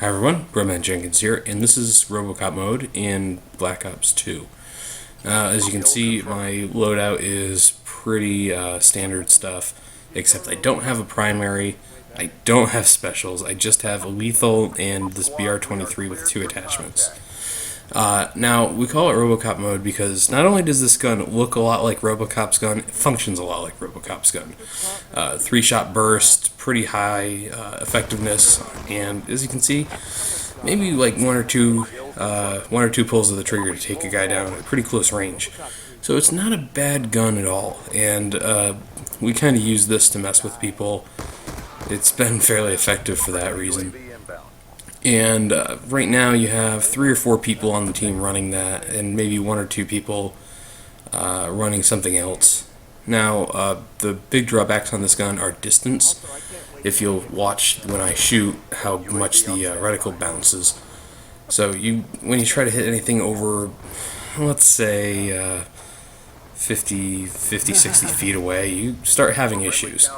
Hi everyone, Broman Jenkins here, and this is Robocop mode in Black Ops 2. As you can see, my loadout is pretty standard stuff, except I don't have a primary, I don't have specials, I just have a lethal and this BR-23 with 2 attachments. Now, we call it Robocop mode because not only does this gun look a lot like Robocop's gun, it functions a lot like Robocop's gun. 3-shot burst, pretty high effectiveness, and as you can see, maybe like one or two pulls of the trigger to take a guy down at pretty close range. So it's not a bad gun at all, and we kind of use this to mess with people. It's been fairly effective for that reason. And right now you have 3 or 4 people on the team running that, and maybe 1 or 2 people running something else. Now, the big drawbacks on this gun are distance. If you'll watch when I shoot how much the reticle bounces. So when you try to hit anything over, let's say 50, 60 feet away, you start having issues.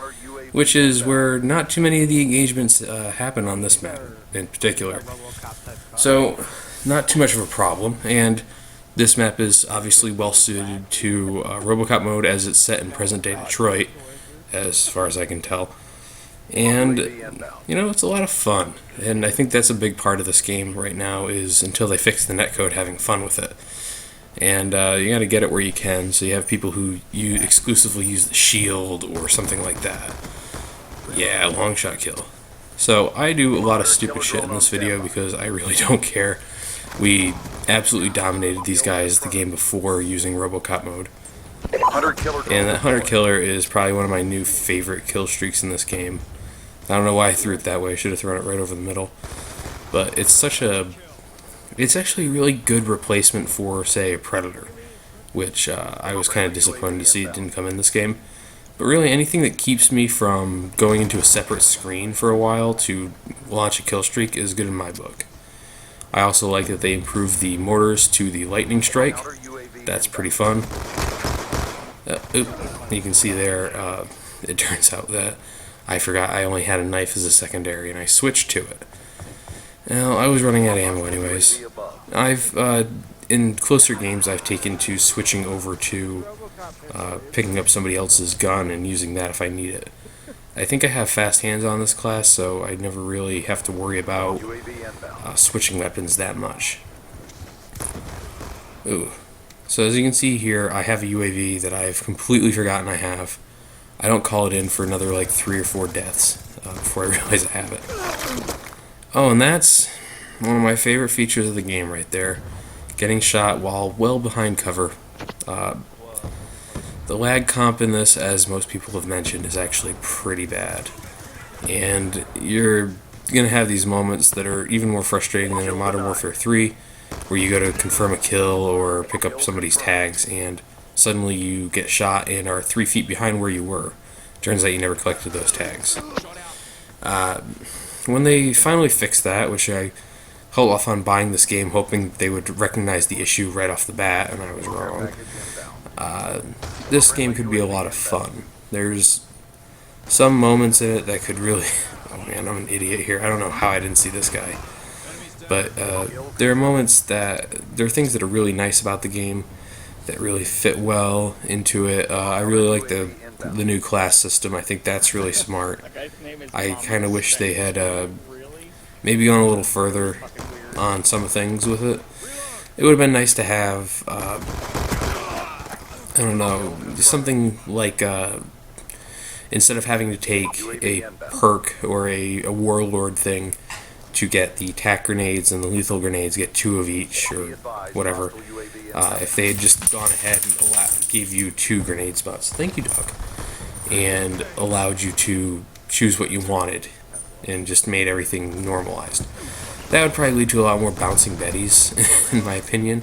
Which is where not too many of the engagements happen on this map in particular. So, not too much of a problem, and this map is obviously well suited to Robocop mode as it's set in present-day Detroit, as far as I can tell. And, you know, it's a lot of fun, and I think that's a big part of this game right now is until they fix the netcode, having fun with it. And you gotta get it where you can, so you have people who exclusively use the shield or something like that. Yeah, long shot kill. So I do a lot of stupid shit in this video because I really don't care. We absolutely dominated these guys the game before using Robocop mode. And that Hunter Killer is probably one of my new favorite kill streaks in this game. I don't know why I threw it that way, I should have thrown it right over the middle. But it's actually a really good replacement for, say, a Predator, which I was kind of disappointed to see it didn't come in this game. But really, anything that keeps me from going into a separate screen for a while to launch a kill streak is good in my book. I also like that they improved the mortars to the lightning strike. That's pretty fun. You can see there, it turns out that I forgot I only had a knife as a secondary, and I switched to it. Now, I was running out of ammo anyways. In closer games, I've taken to switching over to picking up somebody else's gun and using that if I need it. I think I have fast hands on this class, so I never really have to worry about switching weapons that much. Ooh. So as you can see here, I have a UAV that I've completely forgotten I have. I don't call it in for another like 3 or 4 deaths before I realize I have it. Oh, and that's one of my favorite features of the game right there. Getting shot while well behind cover. The lag comp in this, as most people have mentioned, is actually pretty bad. And you're going to have these moments that are even more frustrating than in Modern Warfare 3, where you go to confirm a kill or pick up somebody's tags, and suddenly you get shot and are 3 feet behind where you were. Turns out you never collected those tags. When they finally fixed that, which I held off on buying this game hoping they would recognize the issue right off the bat, and I was wrong. This game could be a lot of fun. There's some moments in it that could really... Oh man, I'm an idiot here. I don't know how I didn't see this guy. But there are moments that... There are things that are really nice about the game that really fit well into it. I really like the new class system. I think that's really smart. I kind of wish they had maybe gone a little further on some things with it. It would have been nice to have... I don't know, something like, instead of having to take a perk or a warlord thing to get the tack grenades and the lethal grenades, get 2 of each or whatever, if they had just gone ahead and gave you 2 grenade spots, thank you dog, and allowed you to choose what you wanted and just made everything normalized. That would probably lead to a lot more bouncing betties, in my opinion.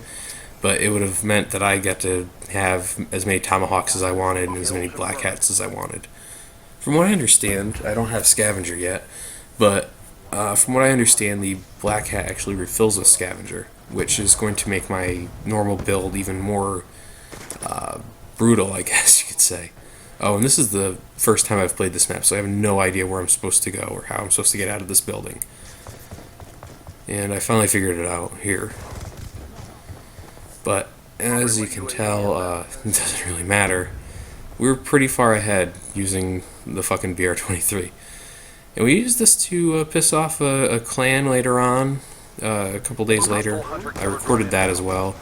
But it would have meant that I got to have as many tomahawks as I wanted and as many black hats as I wanted. From what I understand, I don't have scavenger yet, but from what I understand, the black hat actually refills with scavenger, which is going to make my normal build even more brutal, I guess you could say. Oh, and this is the first time I've played this map, so I have no idea where I'm supposed to go or how I'm supposed to get out of this building. And I finally figured it out here. But as you can tell, it doesn't really matter. We're pretty far ahead using the fucking BR-23. And we used this to piss off a clan later on, a couple days later. I recorded that as well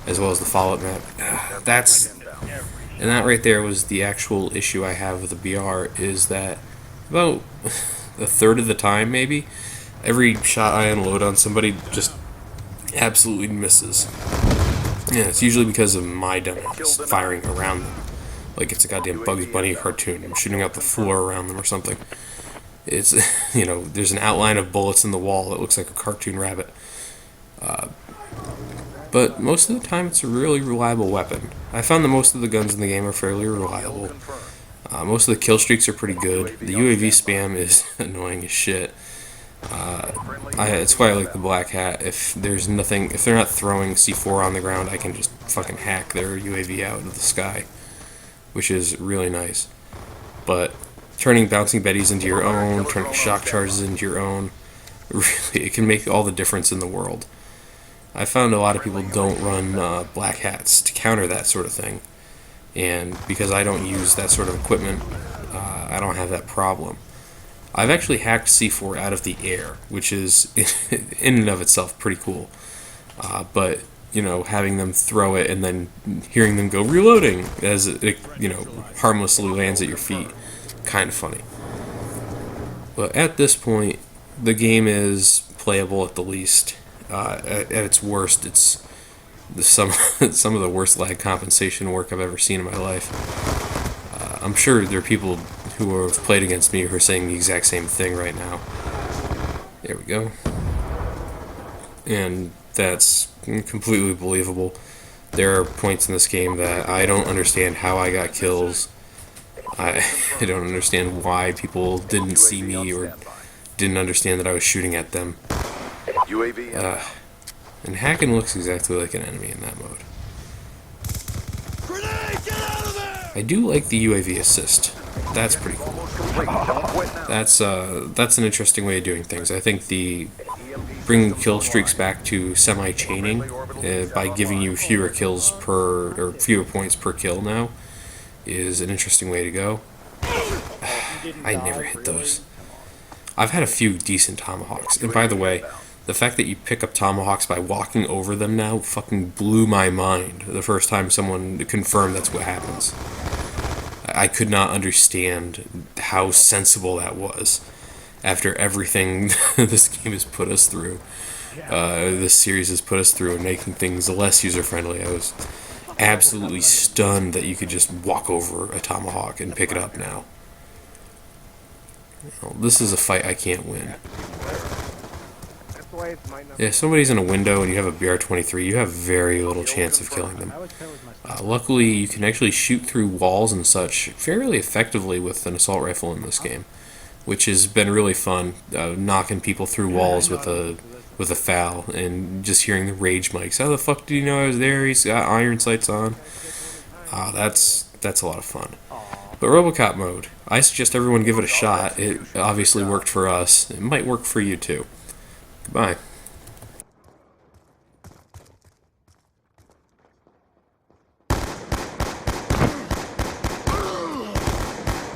as the follow-up map. And that right there was the actual issue I have with the BR, is that about a third of the time, maybe, every shot I unload on somebody just absolutely misses. Yeah, it's usually because of my dumbass firing around them. Like it's a goddamn Bugs Bunny cartoon. I'm shooting out the floor around them or something. It's, there's an outline of bullets in the wall that looks like a cartoon rabbit. But most of the time it's a really reliable weapon. I found that most of the guns in the game are fairly reliable. Most of the kill streaks are pretty good. The UAV spam is annoying as shit. It's why I like the black hat. If they're not throwing C4 on the ground, I can just fucking hack their UAV out of the sky, which is really nice. But turning bouncing betties into your own, turning shock charges into your own, really, it can make all the difference in the world. I found a lot of people don't run black hats to counter that sort of thing, and because I don't use that sort of equipment, I don't have that problem. I've actually hacked C4 out of the air, which is in and of itself pretty cool. But having them throw it and then hearing them go reloading as it harmlessly lands at your feet, kind of funny. But at this point, the game is playable at the least. At its worst, it's some of the worst lag compensation work I've ever seen in my life. I'm sure there are people who have played against me who are saying the exact same thing right now. There we go. And that's completely believable. There are points in this game that I don't understand how I got kills. I don't understand why people didn't see me or didn't understand that I was shooting at them. And hacking looks exactly like an enemy in that mode. I do like the UAV assist. That's pretty cool. That's an interesting way of doing things. I think the bringing kill streaks back to semi-chaining by giving you fewer points per kill now is an interesting way to go. I never hit those. I've had a few decent tomahawks, and by the way, the fact that you pick up tomahawks by walking over them now fucking blew my mind the first time someone confirmed that's what happens. I could not understand how sensible that was after everything this game has put us through. This series has put us through and making things less user-friendly. I was absolutely stunned that you could just walk over a tomahawk and pick it up now. This is a fight I can't win. If somebody's in a window and you have a BR-23, you have very little chance of killing them. Luckily, you can actually shoot through walls and such fairly effectively with an assault rifle in this game, which has been really fun, knocking people through walls with a FAL and just hearing the rage mics. How the fuck did you know I was there? He's got iron sights on. That's a lot of fun. But Robocop mode, I suggest everyone give it a shot. It obviously worked for us. It might work for you too. Goodbye.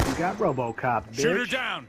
You got Robocop, bitch. Shoot her down!